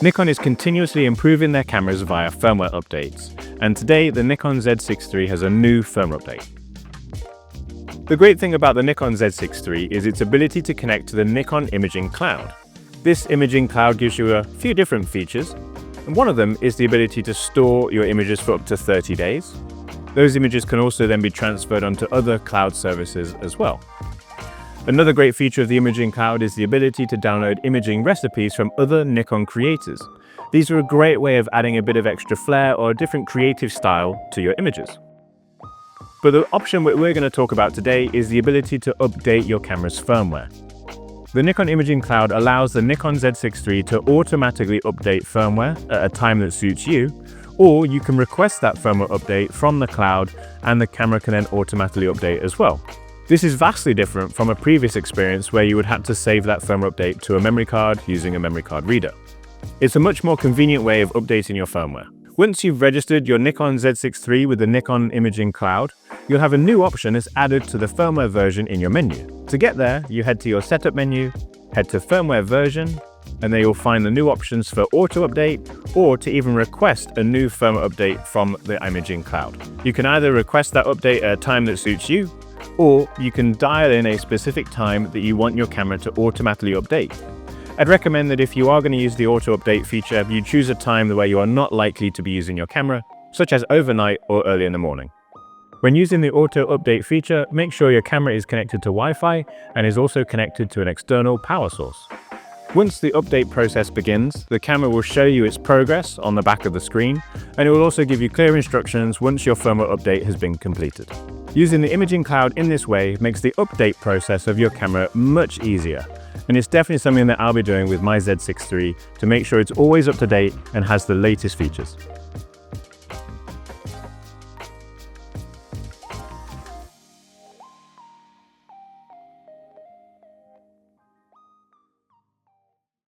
Nikon is continuously improving their cameras via firmware updates, and today the Nikon Z6III has a new firmware update. The great thing about the Nikon Z6III is its ability to connect to the Nikon Imaging Cloud. This Imaging Cloud gives you a few different features, and one of them is the ability to store your images for up to 30 days. Those images can also then be transferred onto other cloud services as well. Another great feature of the Imaging Cloud is the ability to download imaging recipes from other Nikon creators. These are a great way of adding a bit of extra flair or a different creative style to your images. But the option we're going to talk about today is the ability to update your camera's firmware. The Nikon Imaging Cloud allows the Nikon Z6III to automatically update firmware at a time that suits you, or you can request that firmware update from the cloud and the camera can then automatically update as well. This is vastly different from a previous experience where you would have to save that firmware update to a memory card using a memory card reader. It's a much more convenient way of updating your firmware. Once you've registered your Nikon Z6III with the Nikon Imaging Cloud, you'll have a new option that's added to the firmware version in your menu. To get there, you head to your setup menu, head to firmware version, and there you'll find the new options for auto update or to even request a new firmware update from the Imaging Cloud. You can either request that update at a time that suits you, or you can dial in a specific time that you want your camera to automatically update. I'd recommend that if you are going to use the auto update feature, you choose a time where you are not likely to be using your camera, such as overnight or early in the morning. When using the auto update feature, make sure your camera is connected to Wi-Fi and is also connected to an external power source. Once the update process begins, the camera will show you its progress on the back of the screen, and it will also give you clear instructions once your firmware update has been completed. Using the Imaging Cloud in this way makes the update process of your camera much easier, and it's definitely something that I'll be doing with my Z6III to make sure it's always up to date and has the latest features.